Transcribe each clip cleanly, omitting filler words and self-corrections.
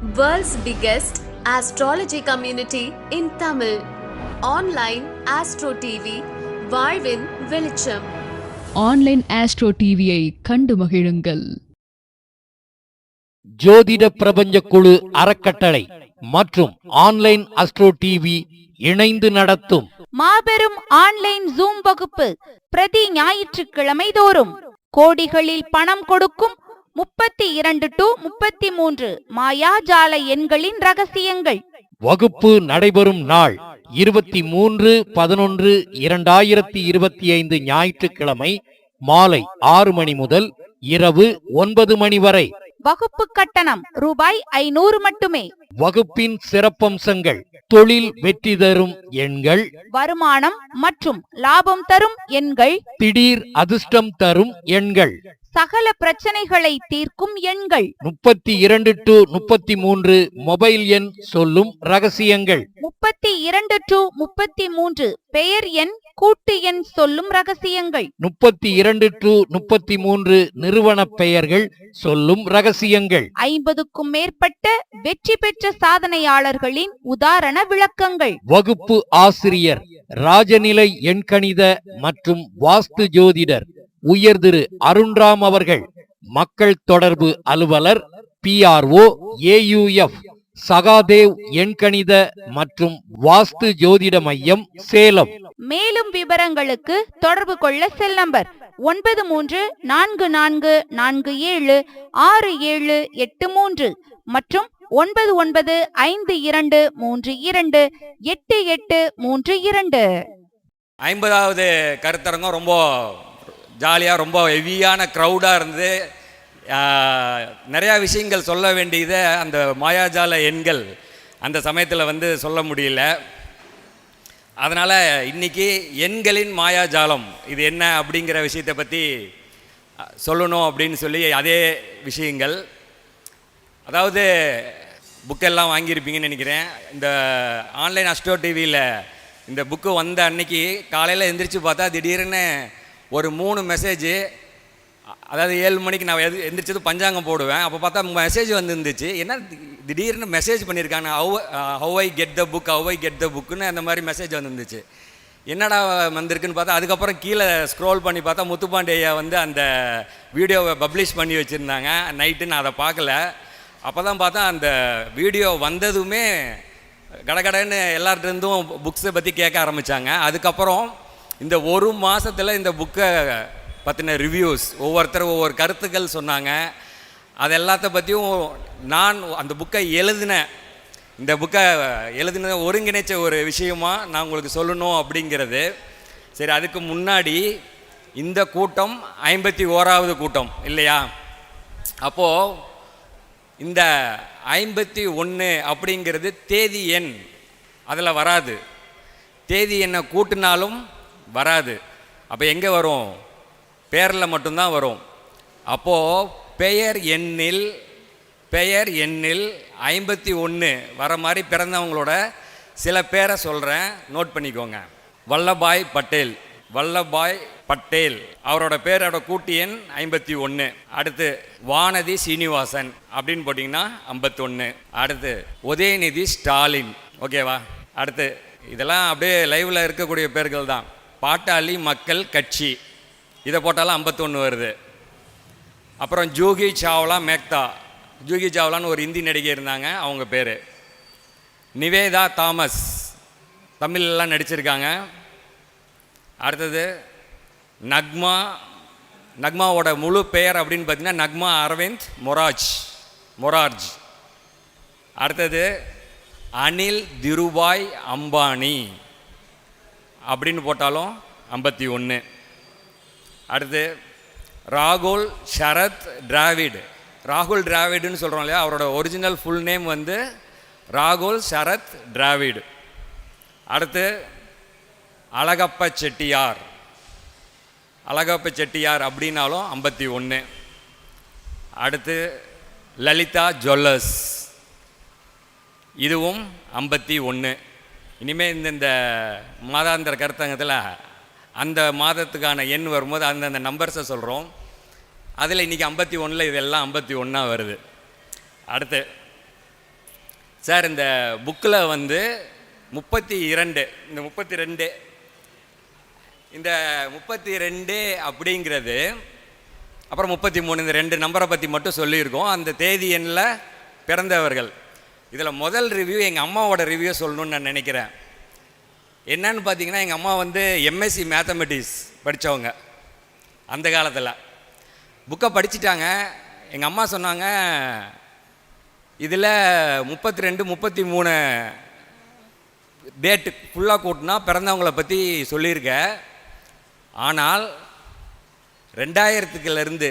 World's biggest astrology community in Tamil. Online Astro TV, வாழ்வின் வெளிச்சம். Online astro டிவியை கண்டு மகிழுங்கள். ஜோதிட பிரபஞ்ச குழு அறக்கட்டளை மற்றும் ஆன்லைன் அஸ்ட்ரோ டிவி இணைந்து நடத்தும் மாபெரும் ஆன்லைன் ஜூம் வகுப்பு பிரதி ஞாயிற்றுக்கிழமை தோறும் கோடிகளில் பணம் கொடுக்கும் 32 to 33 மாயாஜால எண்களின் ரகசியங்கள். வகுப்பு நடைபெறும் நாள் 23/11/2025 ஞாயிற்றுக்கிழமை மாலை 6 மணி முதல் இரவு 9 மணி வரை. வகுப்பு கட்டணம் ரூபாய் 500 மட்டுமே. வகுப்பின் சிறப்பம்சங்கள்: தொழில் வெற்றி தரும் எண்கள், வருமானம் மற்றும் லாபம் தரும் எண்கள், திடீர் அதிர்ஷ்டம் தரும் எண்கள், சகல பிரச்சனைகளை தீர்க்கும் எண்கள், 32 to 33 மொபைல் எண் சொல்லும் ரகசியங்கள், 32 to 33 பெயர் எண் கூட்டு எண் சொல்லும் ரகசியங்கள், 32 to 33 நிறுவன பெயர்கள் சொல்லும் ரகசியங்கள், 50க்கும் மேற்பட்ட வெற்றி பெற்ற சாதனையாளர்களின் உதாரண விளக்கங்கள். வகுப்பு ஆசிரியர் ராஜநிலை எண்கணித மற்றும் வாஸ்து ஜோதிடர் உயர் திரு அருண்ராம் அவர்கள். மக்கள் தொடர்பு அலுவலர் PRO AUF சகாதேவ் எண்கணித மற்றும் வாஸ்து ஜோதிட மையம், சேலம். மேலும் விவரங்களுக்கு தொடர்பு கொள்ள செல் நம்பர் 9344476783 மற்றும் 9952328832. 50வது கருத்தரங்கம் ரொம்ப ஜாலியாக, ரொம்ப ஹெவியான க்ரௌடாக இருந்து நிறையா விஷயங்கள் சொல்ல வேண்டியதை அந்த மாயாஜால எண்கள் அந்த சமயத்தில் சொல்ல முடியல. அதனால் இன்றைக்கி எண்களின் மாயாஜாலம் இது என்ன அப்படிங்கிற விஷயத்தை பற்றி சொல்லணும் அப்படின்னு சொல்லி அதே விஷயங்கள். அதாவது புக்கெல்லாம் வாங்கியிருப்பீங்கன்னு நினைக்கிறேன். இந்த ஆன்லைன் அஸ்ட்ரோ டிவியில் இந்த புக்கு வந்த அன்னைக்கு காலையில் எந்திரிச்சு பார்த்தா திடீர்னு ஒரு 3 மெசேஜு. அதாவது 7 மணிக்கு நான் எந்திரிச்சது பஞ்சாங்கம் போடுவேன். அப்போ பார்த்தா மெசேஜ் வந்துருந்துச்சு. என்ன திடீர்னு மெசேஜ் பண்ணியிருக்காங்க, ஹவ் ஐ கெட் த புக்குன்னு அந்த மாதிரி மெசேஜ் வந்துருந்துச்சு. என்னடா வந்திருக்குன்னு பார்த்தா அதுக்கப்புறம் கீழே ஸ்க்ரோல் பண்ணி பார்த்தா முத்துப்பாண்டியா அந்த வீடியோவை பப்ளிஷ் பண்ணி வச்சுருந்தாங்க நைட்டு. நான் அதை பார்க்கல. அப்போ தான் பார்த்தா அந்த வீடியோ வந்ததுமே கடகடன்னு எல்லார்ட்டிருந்தும் புக்ஸை பற்றி கேட்க ஆரம்பித்தாங்க. அதுக்கப்புறம் இந்த ஒரு மாதத்தில் இந்த புக்கை பற்றின ரிவ்யூஸ், ஒவ்வொருத்தரும் ஒவ்வொரு கருத்துக்கள் சொன்னாங்க. அது எல்லாத்த பற்றியும் நான் அந்த புக்கை இந்த புக்கை எழுதின ஒருங்கிணைச்ச ஒரு விஷயமா நான் உங்களுக்கு சொல்லணும் அப்படிங்கிறது. சரி, அதுக்கு முன்னாடி இந்த கூட்டம் 51வது கூட்டம் இல்லையா? அப்போது இந்த 51 அப்படிங்கிறது தேதி எண் அதில் வராது. தேதி எண்ணை கூட்டினாலும் வராது. அப்போ எங்கே வரும்? பேரில் மட்டும்தான் வரும். அப்போது பெயர் எண்ணில் 51 வர மாதிரி பிறந்தவங்களோட சில பேரை சொல்கிறேன், நோட் பண்ணிக்கோங்க. வல்லபாய் பட்டேல் அவரோட பேரோட கூட்டு எண் 51. அடுத்து வானதி சீனிவாசன் அப்படின்னு போட்டிங்கன்னா 51. அடுத்து உதயநிதி ஸ்டாலின். ஓகேவா? அடுத்து இதெல்லாம் அப்படியே லைவில் இருக்கக்கூடிய பேர்கள் தான். பாட்டாளி மக்கள் கட்சி, இதை போட்டாலும் 51 வருது. அப்புறம் ஜூஹி சாவ்லான்னு ஒரு இந்தி நடிகை இருந்தாங்க, அவங்க பேர். நிவேதா தாமஸ் தமிழ்லாம் நடிச்சிருக்காங்க. அடுத்தது நக்மாவோட முழு பெயர் அப்படின்னு பார்த்தீங்கன்னா நக்மா அரவிந்த் மொரார்ஜ். அடுத்தது அனில் திருபாய் அம்பானி அப்படின்னு போட்டாலும் 51. அடுத்து ராகுல் ஷரத் டிராவிடுன்னு சொல்கிறோம் இல்லையா? அவரோட ஒரிஜினல் ஃபுல் நேம் ராகுல் ஷரத் டிராவிடு. அடுத்து அழகப்ப செட்டியார் அப்படின்னாலும் 51. அடுத்து லலிதா ஜுவல்லர்ஸ், இதுவும் 51. இனிமேல் இந்த மாதாந்திர கருத்தங்கத்தில் அந்த மாதத்துக்கான எண் வரும்போது அந்த நம்பர்ஸை சொல்கிறோம். அதில் இன்றைக்கி 51 இதெல்லாம் 51 வருது. அடுத்து சார் இந்த புக்கில் வந்து 32 இந்த 32 இந்த 32 அப்படிங்கிறது அப்புறம் 33 இந்த 2 நம்பரை பற்றி மட்டும் சொல்லியிருக்கோம். அந்த தேதி எண்ணில் பிறந்தவர்கள். இதில் முதல் ரிவ்யூ எங்கள் அம்மாவோட ரிவ்யூ சொல்லணும்னு நான் நினைக்கிறேன். என்னன்னு பார்த்தீங்கன்னா, எங்கள் அம்மா வந்து எம்எஸ்சி மேத்தமெட்டிக்ஸ் படித்தவங்க. அந்த காலத்தில் புக்கை படிச்சுட்டாங்க. எங்கள் அம்மா சொன்னாங்க, இதில் 32 33 டேட்டு ஃபுல்லாக கூட்டினா பிறந்தவங்களை பற்றி சொல்லியிருக்க. ஆனால் 2000லேருந்து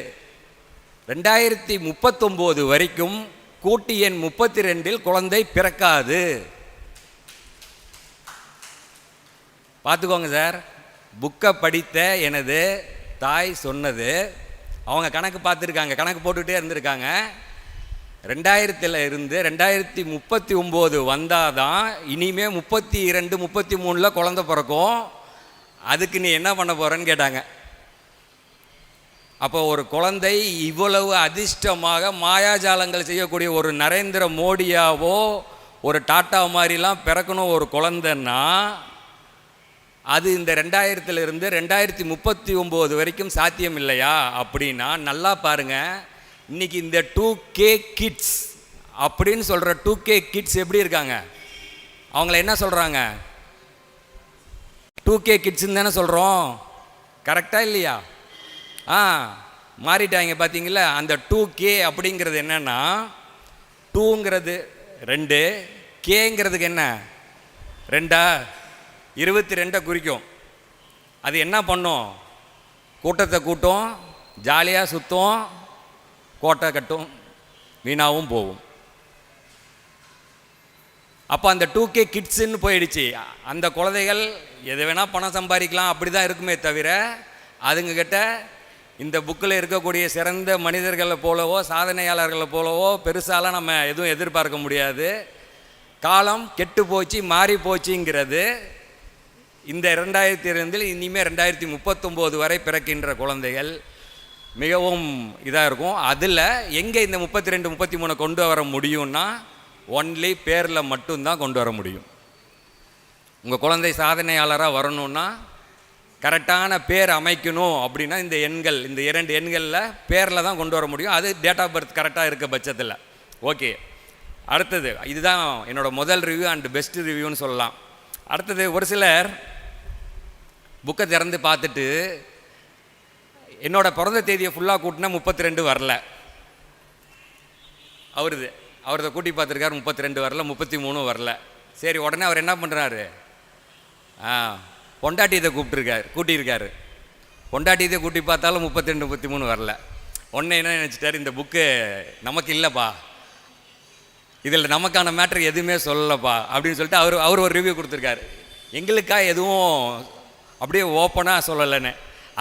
2039 வரைக்கும் கூட்டு எண் 32 குழந்தை பிறக்காது. பார்த்துக்கோங்க சார், புக்கை படித்த எனது தாய் சொன்னது. அவங்க கணக்கு பார்த்துருக்காங்க, கணக்கு போட்டுகிட்டே இருந்திருக்காங்க. 2000லேருந்து 2039 வந்தால் தான் இனிமே 32 33 குழந்தை பிறக்கும். அதுக்கு நீ என்ன பண்ண போகிறேன்னு கேட்டாங்க. அப்போ ஒரு குழந்தை இவ்வளவு அதிர்ஷ்டமாக மாயாஜாலங்கள் செய்யக்கூடிய ஒரு நரேந்திர மோடியாவோ ஒரு டாட்டா மாதிரிலாம் பிறக்கணும் ஒரு குழந்தைன்னா, அது இந்த 2000லேருந்து 2039 வரைக்கும் சாத்தியம் இல்லையா அப்படின்னா, நல்லா பாருங்கள். இன்றைக்கி இந்த 2K கிட்ஸ் அப்படின்னு சொல்கிற 2K கிட்ஸ் எப்படி இருக்காங்க? அவங்கள என்ன சொல்கிறாங்க? 2K கிட்ஸ்ன்னு தானே சொல்கிறோம். கரெக்டாக இல்லையா? மாறிட்டாங்க பார்த்தீங்களா? அந்த 2K அப்படிங்கிறது என்னென்னா, 2ங்கிறது 2, கேங்கிறதுக்கு என்ன 2 22 குறிக்கும். அது என்ன பண்ணும்? கூட்டத்தை கூட்டும், ஜாலியாக சுற்றும், கோட்டை கட்டும், வீணாகவும் போகும். அப்போ அந்த 2K கிட்ஸுன்னு போயிடுச்சு. அந்த குழந்தைகள் எது வேணால் பணம் சம்பாதிக்கலாம், அப்படி தான் இருக்குமே தவிர அதுங்கக்கிட்ட இந்த புக்கில் இருக்கக்கூடிய சிறந்த மனிதர்களை போலவோ சாதனையாளர்களை போலவோ பெருசாலாம் நம்ம எதுவும் எதிர்பார்க்க முடியாது. காலம் கெட்டு போச்சு, மாறி போச்சுங்கிறது இந்த 2002 இனிமேல் 2039 வரை பிறக்கின்ற குழந்தைகள் மிகவும் இதாக இருக்கும். அதில் எங்கே இந்த 32 33 கொண்டு வர முடியும்னா, ஒன்லி பேரில் மட்டும்தான் கொண்டு வர முடியும். உங்கள் குழந்தை சாதனையாளராக வரணுன்னா கரெக்டான பேர் அமைக்கணும் அப்படின்னா இந்த எண்கள், இந்த 2 எண்களில் பேரில் தான் கொண்டு வர முடியும். அது டேட் ஆஃப் பர்த் கரெக்டாக இருக்க பட்சத்தில். ஓகே, அடுத்தது இதுதான் என்னோடய முதல் ரிவ்யூ அண்ட் பெஸ்ட் ரிவ்யூன்னு சொல்லலாம். அடுத்தது, ஒரு சிலர் புக்கை திறந்து பார்த்துட்டு என்னோடய பிறந்த தேதியை ஃபுல்லாக கூட்டினா 32 வரல. அவரதை கூட்டி பார்த்துருக்காரு, 32 வரல, 33 வரல. சரி, உடனே அவர் என்ன பண்ணுறாரு? பொண்டாட்டியத்தை கூட்டியிருக்காரு. பொண்டாட்டியத்தை கூட்டி பார்த்தாலும் 32 33 வரல. உடனே என்ன நினச்சிட்டாரு? இந்த புக்கு நமக்கு இல்லைப்பா, இதில் நமக்கான மேட்ரு எதுவுமே சொல்லலப்பா அப்படின்னு சொல்லிட்டு அவர் ஒரு ரிவ்யூ கொடுத்துருக்காரு. எங்களுக்காக எதுவும் அப்படியே ஓப்பனாக சொல்லலைன்னு.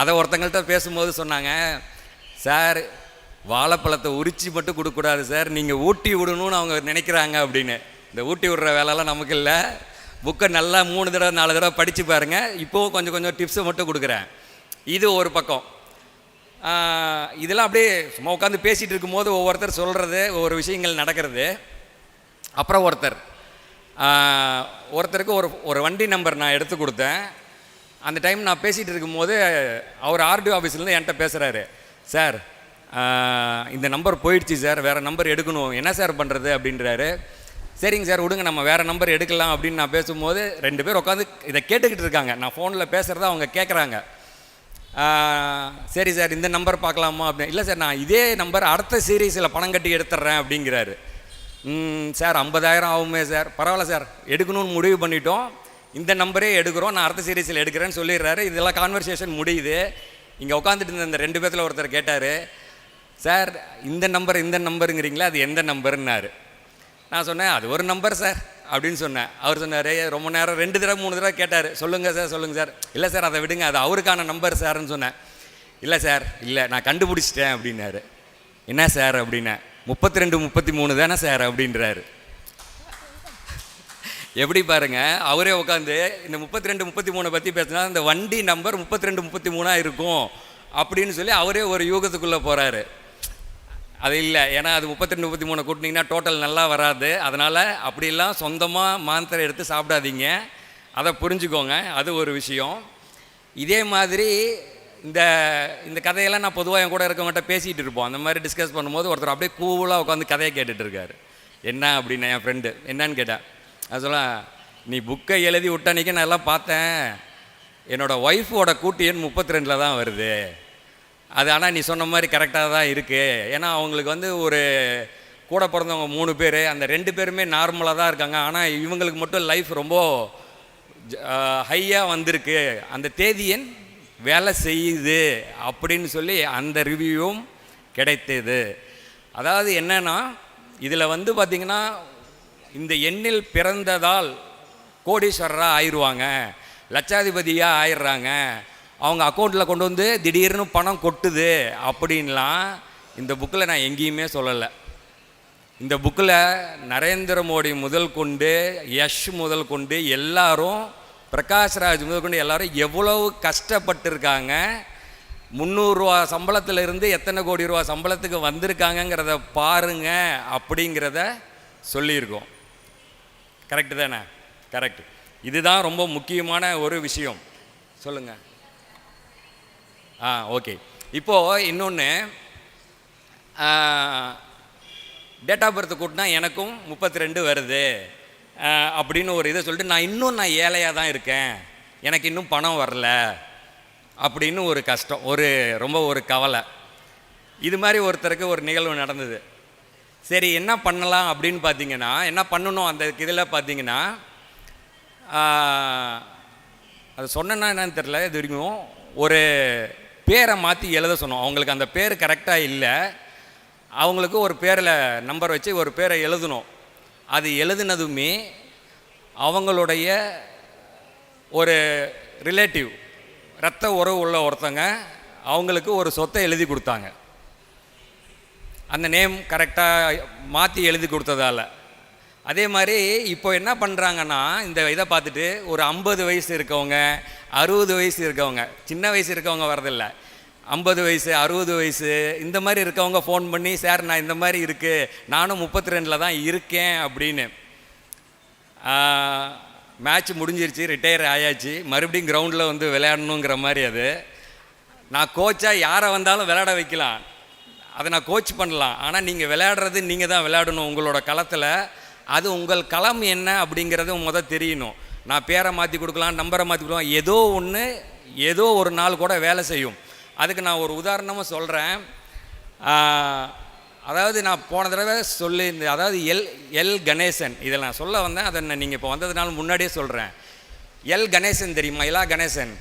அதை ஒருத்தங்கள்ட்ட பேசும்போது சொன்னாங்க, சார் வாழைப்பழத்தை உரிச்சி மட்டும் கொடுக்கக்கூடாது சார், நீங்கள் ஊட்டி விடணும்னு அவங்க நினைக்கிறாங்க அப்படின்னு. இந்த ஊட்டி விடுற வேலைலாம் நமக்கு இல்லை. புக்கை நல்லா 3 தடவை 4 தடவை படித்து பாருங்கள். இப்போவும் கொஞ்சம் கொஞ்சம் டிப்ஸை மட்டும் கொடுக்குறேன். இது ஒரு பக்கம். இதெல்லாம் அப்படியே சும்மா உட்காந்து பேசிகிட்டு இருக்கும்போது ஒவ்வொருத்தர் சொல்கிறது, ஒவ்வொரு விஷயங்கள் நடக்கிறது. அப்புறம் ஒருத்தருக்கு ஒரு வண்டி நம்பர் நான் எடுத்து கொடுத்தேன். அந்த டைம் நான் பேசிகிட்டு இருக்கும்போது அவர் ஆர்டிஓ ஆஃபீஸ்லேருந்து என்கிட்ட பேசுகிறாரு. சார், இந்த நம்பர் போயிடுச்சு சார், வேறு நம்பர் எடுக்கணும், என்ன சார் பண்ணுறது அப்படின்றாரு. சரிங்க சார், விடுங்க, நம்ம வேறு நம்பர் எடுக்கலாம் அப்படின்னு நான் பேசும்போது 2 பேர் உட்காந்து இதை கேட்டுக்கிட்டு இருக்காங்க. நான் ஃபோனில் பேசுகிறத அவங்க கேட்குறாங்க. சரி சார், இந்த நம்பர் பார்க்கலாமா அப்படின்னு. இல்லை சார், நான் இதே நம்பர் அடுத்த சீரீஸில் பணம் கட்டி எடுத்துட்றேன் அப்படிங்கிறாரு. சார் 50,000 ஆகுமே சார். பரவாயில்ல சார், எடுக்கணும்னு முடிவு பண்ணிட்டோம், இந்த நம்பரே எடுக்கிறோம், நான் அடுத்த சீரீஸில் எடுக்கிறேன்னு சொல்லிடுறாரு. இதெல்லாம் கான்வர்சேஷன் முடியுது. இங்கே உட்காந்துட்டு இருந்த இந்த 2 பேர்த்தில் ஒருத்தர் கேட்டார், சார் இந்த நம்பருங்கிறீங்களா, அது எந்த நம்பருன்னாரு. நான் சொன்னேன், அது ஒரு நம்பர் சார் அப்படின்னு சொன்னேன். அவர் சொன்னார், ரொம்ப நேரம் 2 தடவை 3 தடவை கேட்டார், சொல்லுங்கள் சார். இல்லை சார், அதை விடுங்க, அது அவருக்கான நம்பர் சார்ன்னு சொன்னேன். இல்லை சார், இல்லை நான் கண்டுபிடிச்சிட்டேன் அப்படின்னாரு. என்ன சார் அப்படின்னேன். 32 33 தானே சார் அப்படின்றாரு. எப்படி பாருங்க, அவரே உட்காந்து இந்த 32 33 பற்றி பேசினா இந்த வண்டி நம்பர் 32 33 இருக்கும் அப்படின்னு சொல்லி அவரே ஒரு யூகத்துக்குள்ளே போகிறாரு. அது இல்லை, ஏன்னா அது 32 33 கூட்டினீங்கன்னா டோட்டல் நல்லா வராது. அதனால் அப்படிலாம் சொந்தமாக மாத்திரை எடுத்து சாப்பிடாதீங்க, அதை புரிஞ்சுக்கோங்க. அது ஒரு விஷயம். இதே மாதிரி இந்த இந்த கதையெல்லாம் நான் பொதுவாக என் கூட இருக்கவங்ககிட்ட பேசிகிட்டு இருப்போம். அந்த மாதிரி டிஸ்கஸ் பண்ணும்போது ஒருத்தர் அப்படியே கூலாக உட்காந்து கதையை கேட்டுட்டு இருக்காரு. என்ன அப்படின்னா என் ஃப்ரெண்டு என்னன்னு கேட்டேன். அது சொல்ல, நீ புக்கை எழுதி விட்டன்னைக்கு நான் எல்லாம் பார்த்தேன், என்னோடய ஒய்ஃபோட கூட்டு எண் 32 தான் வருது. அது ஆனால் நீ சொன்ன மாதிரி கரெக்டாக தான் இருக்குது. ஏன்னா அவங்களுக்கு வந்து ஒரு கூட பிறந்தவங்க 3 பேர், அந்த 2 பேருமே நார்மலாக தான் இருக்காங்க. ஆனால் இவங்களுக்கு மட்டும் லைஃப் ரொம்ப ஹையாக வந்திருக்கு, அந்த தேதி எண் வேலை செய்யுது அப்படின்னு சொல்லி அந்த ரிவ்யூவும் கிடைத்தது. அதாவது என்னென்னா, இதில் வந்து பார்த்திங்கன்னா இந்த எண்ணில் பிறந்ததால் கோடீஸ்வரராக ஆயிடுவாங்க, லட்சாதிபதியாக ஆயிடுறாங்க, அவங்க அக்கௌண்ட்டில் கொண்டு வந்து திடீர்னு பணம் கொட்டுது அப்படின்லாம் இந்த புக்கில் நான் எங்கேயுமே சொல்லலை. இந்த புக்கில் நரேந்திர மோடி முதல் கொண்டு, யஷ் முதல் கொண்டு, எல்லாரும், பிரகாஷ்ராஜ் முதல் கொண்டு எல்லாரும் எவ்வளவு கஷ்டப்பட்டுருக்காங்க, 300 ரூபா சம்பளத்தில் எத்தனை கோடி ரூபா சம்பளத்துக்கு வந்திருக்காங்கங்கிறத பாருங்க அப்படிங்கிறத சொல்லியிருக்கோம். கரெக்டு தானே? கரெக்டு. இதுதான் ரொம்ப முக்கியமான ஒரு விஷயம். சொல்லுங்கள். ஓகே. இப்போது இன்னொன்று, டேட் ஆஃப் பர்த் கூட்டினா எனக்கும் 32 வருது அப்படின்னு ஒரு இதை சொல்லிட்டு நான் ஏழையாக தான் இருக்கேன், எனக்கு இன்னும் பணம் வரல அப்படின்னு ஒரு கஷ்டம், ரொம்ப ஒரு கவலை. இது மாதிரி ஒருத்தருக்கு ஒரு நிகழ்வு நடந்தது. சரி, என்ன பண்ணலாம் அப்படின்னு பார்த்தீங்கன்னா, என்ன பண்ணணும் அந்த இதில் பார்த்தீங்கன்னா, அது சொன்னேன்னா என்னன்னு தெரில, இது வரைக்கும் ஒரு பேரை மாற்றி எழுத சொன்னோம். அவங்களுக்கு அந்த பேர் கரெக்டாக இல்லை, அவங்களுக்கு ஒரு பேரில் நம்பர் வச்சு ஒரு பேரை எழுதணும். அது எழுதுனதுமே அவங்களுடைய ஒரு ரிலேட்டிவ், இரத்த உறவு உள்ள ஒருத்தங்க அவங்களுக்கு ஒரு சொத்தை எழுதி கொடுத்தாங்க. அந்த நேம் கரெக்டாக மாற்றி எழுதி கொடுத்ததால். அதே மாதிரி இப்போ என்ன பண்ணுறாங்கன்னா, இந்த இதை பார்த்துட்டு ஒரு 50 வயசு இருக்கவங்க, 60 வயசு இருக்கவங்க, சின்ன வயசு இருக்கவங்க வரதில்ல, 50 வயசு 60 வயசு இந்த மாதிரி இருக்கவங்க ஃபோன் பண்ணி, சார் நான் இந்த மாதிரி இருக்குது, நானும் 32 தான் இருக்கேன் அப்படின்னு. மேட்ச் முடிஞ்சிருச்சு, ரிட்டையர் ஆயாச்சு, மறுபடியும் கிரவுண்டில் வந்து விளையாடணுங்கிற மாதிரி. அது நான் கோச்சாக யாரை வந்தாலும் விளையாட வைக்கலாம், அதை நான் கோச் பண்ணலாம். ஆனால் நீங்கள் விளையாடுறது நீங்கள் தான் விளையாடணும் உங்களோட களத்தில். அது உங்கள் களம் என்ன அப்படிங்கிறது தெரியணும். நான் பேரை மாற்றி கொடுக்கலாம், நம்பரை மாற்றி கொடுக்கலாம், ஏதோ ஒன்று ஏதோ ஒரு நாள் கூட வேலை செய்யும். அதுக்கு நான் ஒரு உதாரணமாக சொல்கிறேன். அதாவது நான் போன தடவை சொல்லியிருந்தேன், அதாவது எல் கணேசன், இதில் நான் சொல்ல வந்தேன், அதை நீங்கள் இப்போ வந்ததுனால முன்னாடியே சொல்கிறேன். எல் கணேசன் தெரியுமா? இலா கணேசன்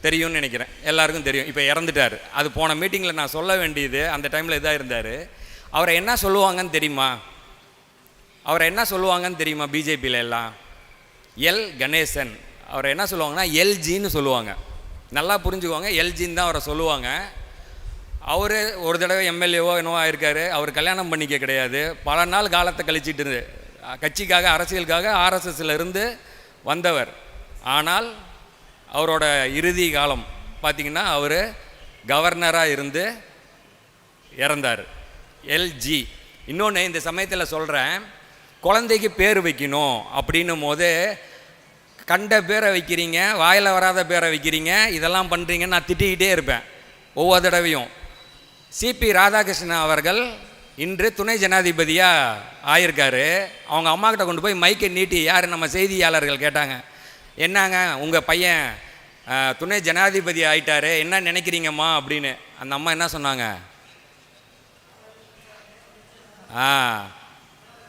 தெரியும்னு நினைக்கிறேன், எல்லாருக்கும் தெரியும். இப்போ இறந்துட்டார். அது போன மீட்டிங்கில் நான் சொல்ல வேண்டியது, அந்த டைமில் இதாக இருந்தார். அவரை என்ன சொல்லுவாங்கன்னு தெரியுமா? பிஜேபியில் எல்லாம் எல் கணேசன் அவரை என்ன சொல்லுவாங்கன்னா எல்ஜின்னு சொல்லுவாங்க. நல்லா புரிஞ்சுக்குவாங்க, எல்ஜின்னு தான் அவரை சொல்லுவாங்க. அவர் ஒரு தடவை எம்எல்ஏவோ என்னவோ ஆயிருக்காரு. அவர் கல்யாணம் பண்ணிக்க கிடையாது, பல நாள் காலத்தை கழிச்சிட்டு இருந்து கட்சிக்காக, அரசியலுக்காக ஆர்எஸ்எஸ்ல இருந்து வந்தவர். ஆனால் அவரோட இறுதி காலம் பார்த்திங்கன்னா அவர் கவர்னராக இருந்து இறந்தார். எல்ஜி. இன்னொன்று இந்த சமயத்தில் சொல்கிறேன், குழந்தைக்கு பேர் வைக்கணும் அப்படின்னும் போது கண்ட பேரை வைக்கிறீங்க, வாயில் வராத பேரை வைக்கிறீங்க, இதெல்லாம் பண்ணுறீங்கன்னு நான் திட்டிக்கிட்டே இருப்பேன் ஒவ்வொரு தடவையும். சிபி ராதாகிருஷ்ணன் அவர்கள் இன்று துணை ஜனாதிபதியாக ஆயிருக்காரு. அவங்க அம்மாக்கிட்ட கொண்டு போய் மைக்கை நீட்டி, யார் நம்ம செய்தியாளர்கள் கேட்டாங்க, என்னங்க உங்கள் பையன் துணை ஜனாதிபதி ஆயிட்டாரு, என்ன நினைக்கிறீங்கம்மா அப்படின்னு. அந்த அம்மா என்ன சொன்னாங்க?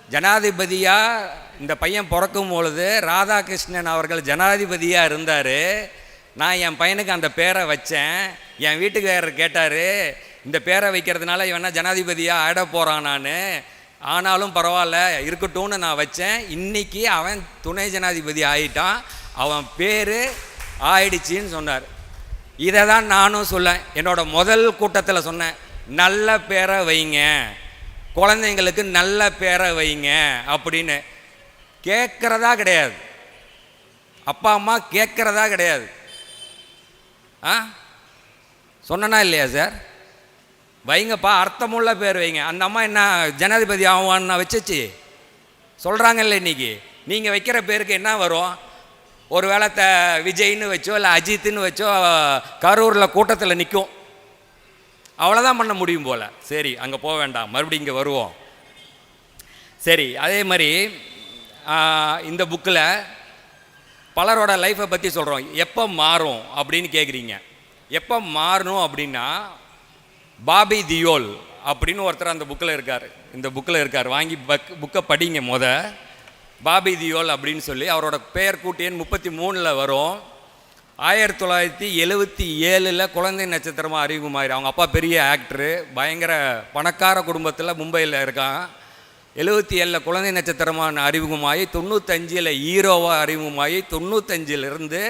ஜனாதிபதியாக இந்த பையன் பிறக்கும் பொழுது ராதாகிருஷ்ணன் அவர்கள் ஜனாதிபதியாக இருந்தார், நான் என் பையனுக்கு அந்த பேரை வச்சேன், என் வீட்டுக்காரர் கேட்டார் இந்த பேரை வைக்கிறதுனால இவனா ஜனாதிபதியாக ஆயிட போகிறான், நான் ஆனாலும் பரவாயில்ல இருக்கட்டும்னு நான் வச்சேன், இன்றைக்கி அவன் துணை ஜனாதிபதி ஆகிட்டான், அவன் பேர் ஆயிடுச்சின்னு சொன்னார். இதை தான் நானும் சொல்லேன், என்னோட முதல் கூட்டத்தில் சொன்னேன், நல்ல பேரை வைங்க, குழந்தைங்களுக்கு நல்ல பேரை வைங்க அப்படின்னு. கேட்குறதா கிடையாது, அப்பா அம்மா கேட்குறதா கிடையாது. சொன்னா இல்லையா சார்? வைங்கப்பா, அர்த்தமுள்ள பேர் வைங்க. அந்த அம்மா என்ன ஜனாதிபதி ஆவான்னு வச்சுச்சு சொல்கிறாங்கல்ல. இன்றைக்கி நீங்கள் வைக்கிற பேருக்கு என்ன வரும்? ஒரு வேளை விஜய்னு வச்சோ இல்லை அஜித்துன்னு வச்சோ கரூரில் கூட்டத்தில் நிற்கும். அவ்வளோதான் பண்ண முடியும் போல். சரி, அங்கே போக வேண்டாம், மறுபடியும் இங்கே வருவோம். சரி, அதே மாதிரி இந்த புக்கில் பலரோட லைஃப்பை பற்றி சொல்கிறோம். எப்போ மாறும் அப்படின்னு கேட்குறீங்க. எப்போ மாறணும் அப்படின்னா, பாபி தியோல் அப்படின்னு ஒருத்தர் அந்த புக்கில் இருக்கார். இந்த புக்கில் இருக்கார், வாங்கி புக்கை படிங்க. பாபி தியோல் அப்படின்னு சொல்லி அவரோட பெயர் கூட்டு எண் 33 வரும். 1977 குழந்தை நட்சத்திரமாக அறிமுகமாயிரு. அவங்க அப்பா பெரிய ஆக்டரு, பயங்கர பணக்கார குடும்பத்தில் மும்பையில் இருக்கான். 77 குழந்தை நட்சத்திரமாக அறிமுகமாகி 95 ஹீரோவாக அறிமுகமாகி 95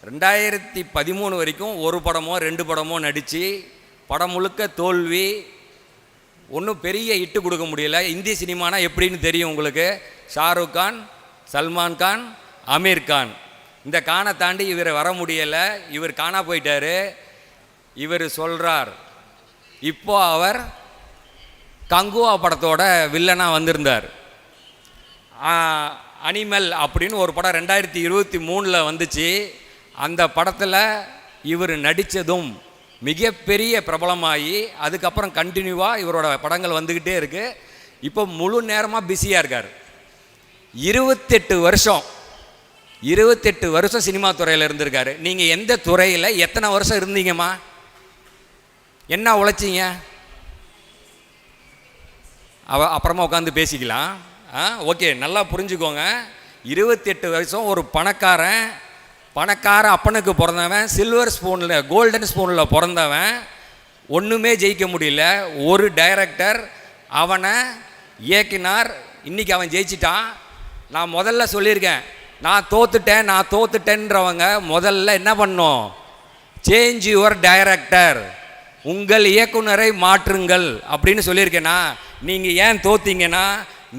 2013 வரைக்கும் ஒரு படமோ 2 படமோ நடித்து படம் முழுக்க தோல்வி. ஒன்றும் பெரிய இட்டு கொடுக்க முடியல. இந்தி சினிமானா எப்படின்னு தெரியும் உங்களுக்கு. ஷாருக் கான், சல்மான் கான், அமீர் கான். இந்த கானை தாண்டி இவர் வர முடியலை. இவர் காணா போயிட்டார். இவர் சொல்கிறார், இப்போ அவர் கங்குவா படத்தோட வில்லனாக வந்திருந்தார். அனிமல் அப்படின்னு ஒரு படம் 2023 வந்துச்சு. அந்த படத்தில் இவர் நடித்ததும் மிகப்பெரிய பிரபலமாகி அதுக்கப்புறம் கண்டினியூவாக இவரோட படங்கள் வந்துக்கிட்டே இருக்குது. இப்போ முழு நேரமாக பிஸியாக இருக்கார். 28 வருஷம் சினிமா துறையில் இருந்திருக்காரு. நீங்கள் எந்த துறையில் எத்தனை வருஷம் இருந்தீங்கம்மா? என்ன உழைச்சிங்க? அப்புறமா உட்காந்து பேசிக்கலாம். ஓகே, நல்லா புரிஞ்சுக்கோங்க. 28 வருஷம் ஒரு பணக்கார அப்பனுக்கு பிறந்தவன், சில்வர் ஸ்பூனில் கோல்டன் ஸ்பூனில் பிறந்தவன், ஒன்றுமே ஜெயிக்க முடியல. ஒரு டைரக்டர் அவனை இயக்கினார். இன்றைக்கி அவன் ஜெயிச்சிட்டான். நான் முதல்ல சொல்லியிருக்கேன், நான் தோத்துட்டேன்றவங்க முதல்ல என்ன பண்ணோம்? சேஞ்ச் யுவர் டைரக்டர், உங்கள் இயக்குனரை மாற்றுங்கள் அப்படின்னு சொல்லியிருக்கேன்னா. நீங்கள் ஏன் தோத்தீங்கன்னா,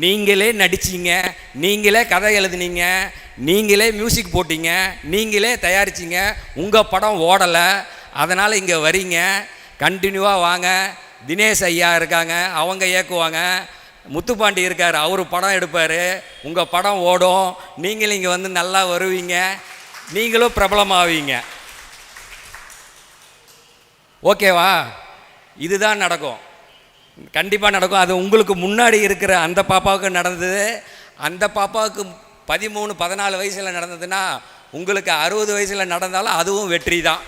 நீங்களே நடிச்சிங்க, நீங்களே கதை எழுதுனீங்க, நீங்களே மியூசிக் போட்டிங்க, நீங்களே தயாரிச்சிங்க, உங்கள் படம் ஓடலை. அதனால் இங்கே வரீங்க, கண்டினியூவாக வாங்க. தினேஷ் ஐயா இருக்காங்க, அவங்க இயக்குவாங்க. முத்துப்பாண்டி இருக்கார், அவர் படம் எடுப்பார், உங்கள் படம் ஓடும். நீங்களும் இங்கே வந்து நல்லா வருவீங்க, நீங்களும் பிரபலமாவீங்க. ஓகேவா? இதுதான் நடக்கும், கண்டிப்பாக நடக்கும். அது உங்களுக்கு முன்னாடி இருக்கிற அந்த பாப்பாவுக்கு நடந்தது. அந்த பாப்பாவுக்கு 13-14 வயசில் நடந்ததுன்னா உங்களுக்கு 60 வயசில் நடந்தாலும் அதுவும் வெற்றி தான்.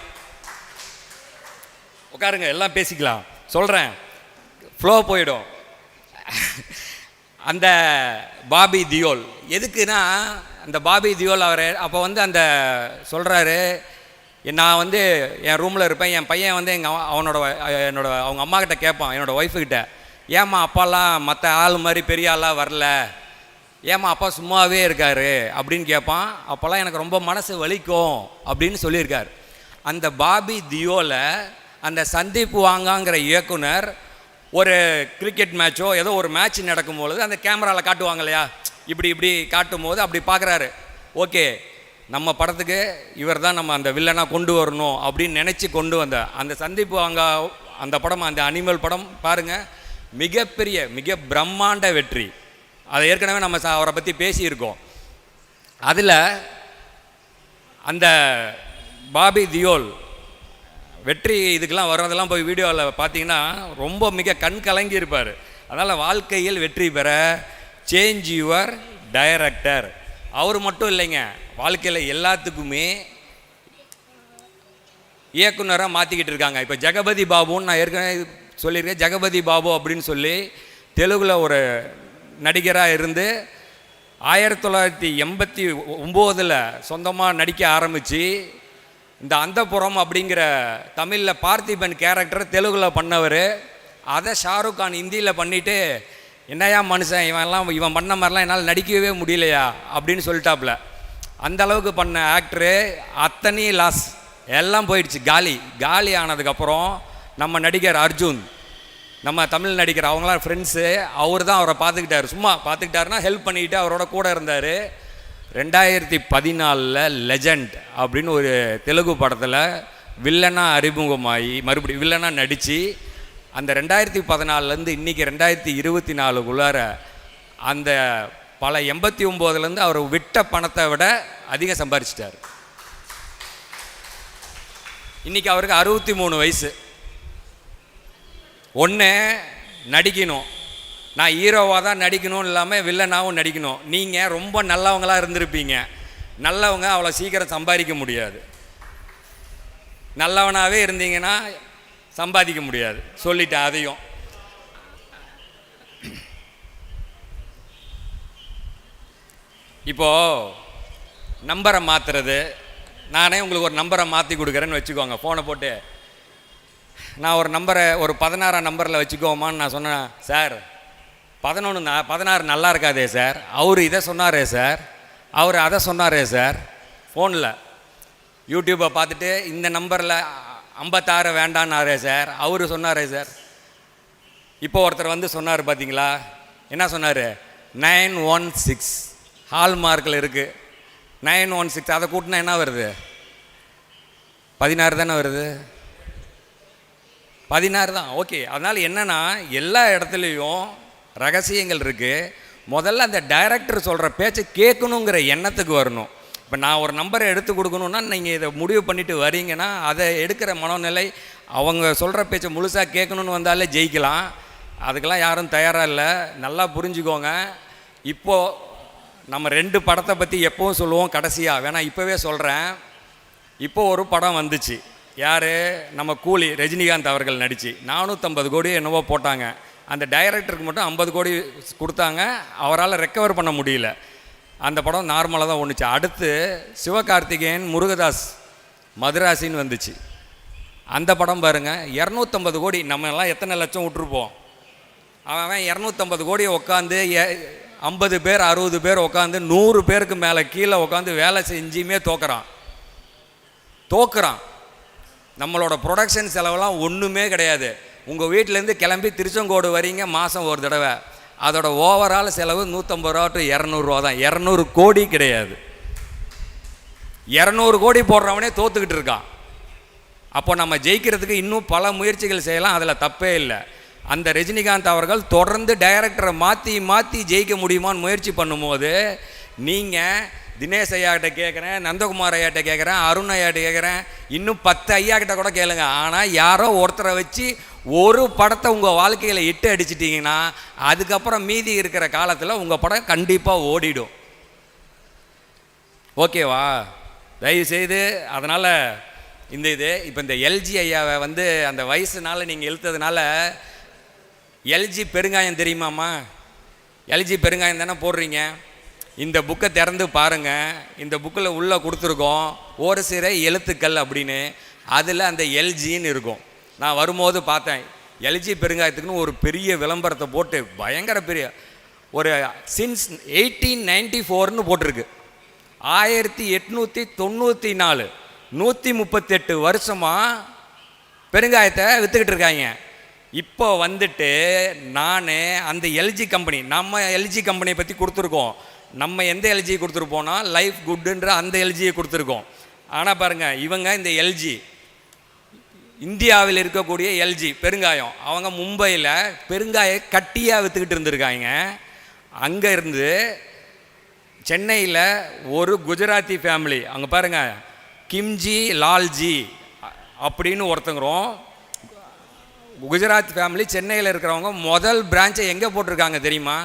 உட்காருங்க, எல்லாம் பேசிக்கலாம். சொல்கிறேன், ஃப்ளோ போயிடும். அந்த பாபி தியோல் எதுக்குன்னா, அந்த பாபி தியோல் அவர் அப்போ வந்து அந்த சொல்கிறாரு, நான் வந்து என் ரூமில் இருப்பேன். என் பையன் வந்து அவங்க அம்மா கிட்ட கேட்பான், என்னோடய ஒய்ஃபுக்கிட்ட, ஏம்மா அப்பாலாம் மற்ற ஆள் மாதிரி பெரிய ஆளாக வரல, ஏம்மா அப்பா சும்மாவே இருக்கார் அப்படின்னு கேட்பான். அப்போல்லாம் எனக்கு ரொம்ப மனசு வலிக்கும் அப்படின்னு சொல்லியிருக்கார். அந்த பாபி தியோலை அந்த சந்தீப் வாங்காங்கிற இயக்குனர் ஒரு கிரிக்கெட் மேட்சோ ஏதோ ஒரு மேட்ச் நடக்கும்பொழுது அந்த கேமராவில் காட்டுவாங்க இல்லையா, இப்படி காட்டும் போது அப்படி பார்க்குறாரு. ஓகே, நம்ம படத்துக்கு இவர் தான் நம்ம அந்த வில்லனாக கொண்டு வரணும் அப்படின்னு நினச்சி கொண்டு வந்த அந்த சந்தீப் வாங்கா அந்த படம், அந்த அனிமல் படம் பாருங்கள், மிக பிரம்மாண்ட வெற்றி. அதை ஏற்கனவே நம்ம அவரை பற்றி பேசியிருக்கோம். அதில் அந்த பாபி தியோல் வெற்றி இதுக்கெல்லாம் வர்றதெல்லாம் போய் வீடியோவில் பார்த்தீங்கன்னா ரொம்ப மிக கண் கலங்கி இருப்பார். அதனால் வாழ்க்கையில் வெற்றி பெற சேஞ்ச் யுவர் டைரக்டர். அவர் மட்டும் இல்லைங்க, வாழ்க்கையில் எல்லாத்துக்குமே இயக்குனராக மாற்றிக்கிட்டு இருக்காங்க. இப்போ ஜெகபதி பாபுன்னு நான் ஏற்கனவே சொல்லியிருக்கேன். ஜெகபதி பாபு அப்படின்னு சொல்லி தெலுங்கில் ஒரு நடிகராக இருந்து 1989 சொந்தமாக நடிக்க ஆரம்பித்து இந்த அந்தப்புறம் அப்படிங்கிற தமிழில் பார்த்திபன் கேரக்டர் தெலுங்கில் பண்ணவர். அதை ஷாருக் கான் ஹிந்தியில் பண்ணிவிட்டு, என்னையா மனுஷன் இவன் பண்ண மாதிரிலாம் என்னால் நடிக்கவே முடியலையா அப்படின்னு சொல்லிட்டாப்புல. அந்த அளவுக்கு பண்ண ஆக்டரு அத்தனை லாஸ் எல்லாம் போயிடுச்சு, காலி ஆனதுக்கப்புறம் நம்ம நடிகர் அர்ஜுன், நம்ம தமிழ் நடிகர், அவங்களாம் ஃப்ரெண்ட்ஸு, அவர் தான் அவரை பார்த்துக்கிட்டார். சும்மா பார்த்துக்கிட்டாருன்னா ஹெல்ப் பண்ணிக்கிட்டு அவரோட கூட இருந்தார். 2014 லெஜண்ட் அப்படின்னு ஒரு தெலுங்கு படத்தில் வில்லனாக அறிமுகமாகி மறுபடியும் வில்லனாக நடித்து அந்த 2014லேருந்து இன்றைக்கி 2024க்குள்ளார அந்த பல 89லேருந்து அவர் விட்ட பணத்தை விட அதிகம் சம்பாரிச்சிட்டார். இன்றைக்கி அவருக்கு 63 வயசு. ஒன்று நடிக்கணும், நான் ஹீரோவாக தான் நடிக்கணும்னு இல்லாமல் வில்லனாகவும் நடிக்கணும். நீங்கள் ரொம்ப நல்லவங்களாக இருந்திருப்பீங்க, நல்லவங்க அவ்வளோ சீக்கிரம் சம்பாதிக்க முடியாது. நல்லவனாகவே இருந்தீங்கன்னா சம்பாதிக்க முடியாது, சொல்லிட்டேன். அதையும் இப்போது நம்பரை மாற்றுறது, நானே உங்களுக்கு ஒரு நம்பரை மாற்றி கொடுக்குறேன்னு வச்சுக்கோங்க. ஃபோனை போட்டு நான் ஒரு நம்பரை ஒரு 16ஆம் நம்பரில் வச்சுக்கோமான்னு நான் சொன்னேன். சார் 16 நல்லா இருக்காதே சார், அவர் இதை சொன்னாரே சார், அவர் அதை சொன்னாரே சார். ஃபோனில் யூடியூப்பை பார்த்துட்டு இந்த நம்பரில் 56 வேண்டான்னாரே சார், அவர் சொன்னாரே சார். இப்போ ஒருத்தர் வந்து சொன்னார் பார்த்தீங்களா, என்ன சொன்னார்? 916 ஹால்மார்க்கில் இருக்குது. 916 அதை கூட்டினா என்ன வருது? 16 தானே வருது. 16 தான். ஓகே. அதனால் என்னென்னா எல்லா இடத்துலையும் ரகசியங்கள் இருக்குது. முதல்ல அந்த டைரக்டர் சொல்கிற பேச்சை கேட்கணுங்கிற எண்ணத்துக்கு வரணும். இப்போ நான் ஒரு நம்பரை எடுத்து கொடுக்கணுன்னா நீங்கள் இதை முடிவு பண்ணிவிட்டு வரீங்கன்னா அதை எடுக்கிற மனநிலை, அவங்க சொல்கிற பேச்சை முழுசாக கேட்கணுன்னு வந்தாலே ஜெயிக்கலாம். அதுக்கெல்லாம் யாரும் தயாராக இல்லை. நல்லா புரிஞ்சுக்கோங்க. இப்போது நம்ம 2 படத்தை பற்றி எப்போவும் சொல்லுவோம் கடைசியாக, வேணால் இப்போவே சொல்கிறேன். இப்போது ஒரு படம் வந்துச்சு. யார்? நம்ம கூலி ரஜினிகாந்த் அவர்கள் நடித்து 450 கோடி என்னவோ போட்டாங்க. அந்த டைரக்டருக்கு மட்டும் 50 கோடி கொடுத்தாங்க. அவரால் ரெக்கவர் பண்ண முடியல. அந்த படம் நார்மலாக தான் ஒன்றுச்சு. அடுத்து சிவகார்த்திகேயன் முருகதாஸ் மதுராசின்னு வந்துச்சு. அந்த படம் பாருங்கள், 250 கோடி. நம்ம எல்லாம் எத்தனை லட்சம் விட்டுருப்போம். அவன் 250 கோடியை உட்காந்து 50 பேர் 60 பேர் உட்காந்து 100 பேருக்கு மேலே கீழே உட்காந்து வேலை செஞ்சுமே தோக்குறான். நம்மளோட ப்ரொடக்ஷன் செலவெல்லாம் ஒன்றுமே கிடையாது. உங்கள் வீட்டிலேருந்து கிளம்பி திருச்செங்கோடு வரீங்க மாதம் ஒரு தடவை, அதோட ஓவரால் செலவு 150 ரூபா டு 200 ரூபா தான். 200 கோடி கிடையாது. 200 கோடி போடுறவனே தோத்துக்கிட்டு இருக்கான். அப்போ நம்ம ஜெயிக்கிறதுக்கு இன்னும் பல முயற்சிகள் செய்யலாம், அதில் தப்பே இல்லை. அந்த ரஜினிகாந்த் அவர்கள் தொடர்ந்து டைரக்டரை மாற்றி ஜெயிக்க முடியுமான்னு முயற்சி பண்ணும்போது, நீங்கள் தினேஷ் ஐயாக்கிட்ட கேட்குறேன், நந்தகுமார் ஐயாட்ட கேட்குறேன், அருண் ஐயாட்ட கேட்குறேன், இன்னும் 10 ஐயாக்கிட்ட கூட கேளுங்க. ஆனால் யாரோ ஒருத்தரை வச்சு ஒரு படத்தை உங்கள் வாழ்க்கையில் இட்டு அடிச்சிட்டிங்கன்னா அதுக்கப்புறம் மீதி இருக்கிற காலத்தில் உங்கள் படம் கண்டிப்பாக ஓடிடும். ஓகேவா? தயவுசெய்து அதனால் இப்போ இந்த எல்ஜி ஐயாவை வந்து அந்த வயசுனால நீங்கள் இழுத்ததுனால, எல்ஜி பெருங்காயம் தெரியுமாம்மா? எல்ஜி பெருங்காயம் தானே போடுறீங்க. இந்த புக்கை திறந்து பாருங்கள். இந்த புக்கில் உள்ளே கொடுத்துருக்கோம் ஒரு சில எழுத்துக்கள் அப்படின்னு. அதில் அந்த எல்ஜின்னு இருக்கும். நான் வரும்போது பார்த்தேன், எல்ஜி பெருங்காயத்துக்குன்னு ஒரு பெரிய விளம்பரத்தை போட்டு பயங்கர பெரிய ஒரு சின்ஸ் 1894ன்னு போட்டிருக்கு. 1894 138 வருஷமாக பெருங்காயத்தை விற்றுக்கிட்டு இருக்காங்க. இப்போ வந்துட்டு நான் அந்த எல்ஜி கம்பெனி, நம்ம எல்ஜி கம்பெனியை பற்றி கொடுத்துருக்கோம். நம்ம எந்த எல்ஜி கொடுத்துருப்போம்னா லைஃப் குட்டுன்ற அந்த எல்ஜியை கொடுத்துருக்கோம். ஆனால் பாருங்கள், இவங்க இந்த எல்ஜி இந்தியாவில் இருக்கக்கூடிய எல்ஜி பெருங்காயம், அவங்க மும்பையில் பெருங்காய கட்டியாக விற்றுக்கிட்டு இருந்திருக்காங்க. அங்கே இருந்து சென்னையில் ஒரு குஜராத்தி ஃபேமிலி, அங்கே பாருங்கள் கிம்ஜி லால்ஜி அப்படின்னு ஒருத்தங்கிறோம் குஜராத் ஃபேமிலி. சென்னையில் இருக்கிறவங்க முதல் பிரான்ச்சை எங்கே போட்டிருக்காங்க தெரியுமா?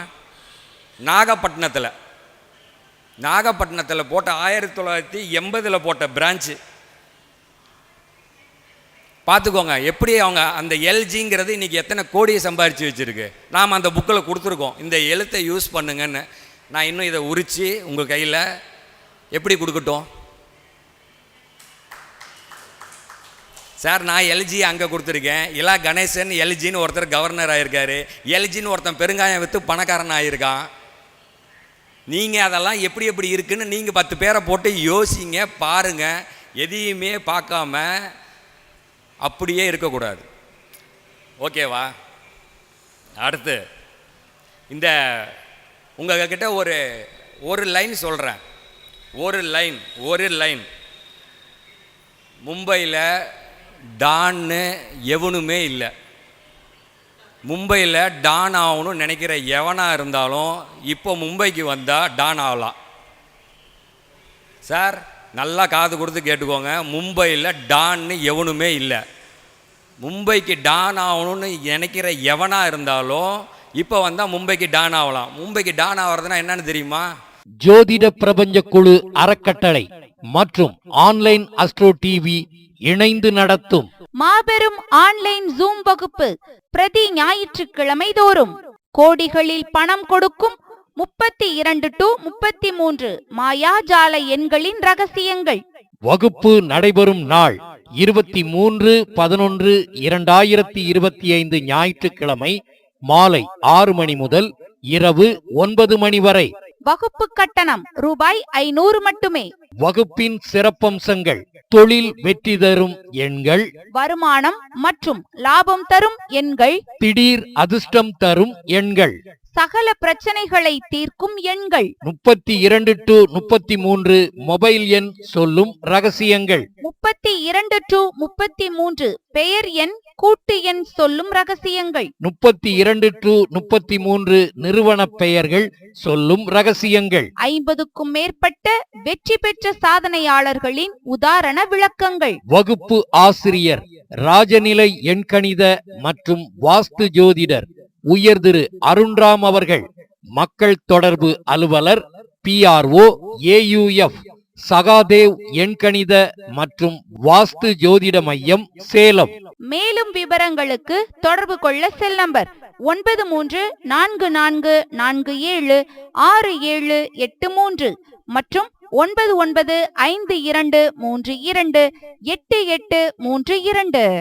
நாகப்பட்டினத்தில் போட்ட 1980 போட்ட பிரான்ச்சு. பார்த்துக்கோங்க எப்படி அவங்க அந்த எல்ஜிங்கிறது இன்றைக்கி எத்தனை கோடியை சம்பாரித்து வச்சுருக்கு. நாம் அந்த புக்கில் கொடுத்துருக்கோம், இந்த எழுத்தை யூஸ் பண்ணுங்கன்னு. நான் இன்னும் இதை உரித்து உங்கள் கையில் எப்படி கொடுக்கட்டும் சார்? நான் எல்ஜி அங்கே கொடுத்துருக்கேன். இலா கணேசன் எல்ஜின்னு ஒருத்தர் கவர்னர் ஆகியிருக்காரு. எல்ஜின்னு ஒருத்தன் பெருங்காயம் விற்று பணக்காரன் ஆகியிருக்கான். நீங்கள் அதெல்லாம் எப்படி இருக்குன்னு நீங்கள் 10 பேரை போட்டு யோசிங்க, பாருங்கள். எதையுமே பார்க்காம அப்படியே இருக்கக்கூடாது. ஓகேவா? அடுத்து இந்த உங்ககிட்ட ஒரு லைன் சொல்கிறேன். ஒரு லைன் மும்பையில் டான்னு எவனுமே இல்லை. மும்பையில் டான் ஆகணும்னு நினைக்கிற எவனாக இருந்தாலும் இப்போ மும்பைக்கு வந்தால் டான் ஆகலாம். சார் நல்லா காது கொடுத்து கேட்டுக்கோங்க, மும்பையில் டான்னு எவனுமே இல்லை. மும்பைக்கு டான் ஆகணும்னு நினைக்கிற எவனாக இருந்தாலும் இப்போ வந்தால் மும்பைக்கு டான் ஆகலாம். மும்பைக்கு டான் ஆகிறதுனா என்னன்னு தெரியுமா? ஜோதிட பிரபஞ்ச குழு அறக்கட்டளை மற்றும் ஆன்லைன் அஸ்ட்ரோ டிவி இணைந்து நடத்தும் மாபெரும் ஆன்லைன் ஜூம் வகுப்பு பிரதி ஞாயிற்றுக்கிழமை தோறும் கோடிகளில் பணம் கொடுக்கும் 32 to 33 மாயாஜால எண்களின் ரகசியங்கள். வகுப்பு நடைபெறும் நாள் 23/11/2025 ஞாயிற்றுக்கிழமை மாலை 6 மணி முதல் இரவு 9 மணி வரை. வகுப்பு கட்டணம் ரூபாய் 500 மட்டுமே. வகுப்பின் சிறப்பம்சங்கள்: தொழில் வெற்றி தரும் எண்கள், வருமானம் மற்றும் லாபம் தரும் எண்கள், திடீர் அதிர்ஷ்டம் தரும் எண்கள், சகல பிரச்சனைகளை தீர்க்கும் எண்கள், 32 to 33 மொபைல் எண் சொல்லும் ரகசியங்கள், 32 to 33 பெயர் எண் கூட்டு எண் சொல்லும் ரகசியங்கள், 32 to 33 நிறுவன பெயர்கள் சொல்லும் ரகசியங்கள், 50க்கும் மேற்பட்ட வெற்றி பெற்ற சாதனையாளர்களின் உதாரண விளக்கங்கள். வகுப்பு ஆசிரியர் ராஜநிலை எண்கணித மற்றும் வாஸ்து ஜோதிடர் உயர் திரு அருண்ராம் அவர்கள். மக்கள் தொடர்பு அலுவலர் PRO AUF சகாதேவ் எண்கணித மற்றும் வாஸ்து ஜோதிட மையம், சேலம். மேலும் விவரங்களுக்கு தொடர்பு கொள்ள செல் நம்பர் 9344476783 மற்றும் 9952328832.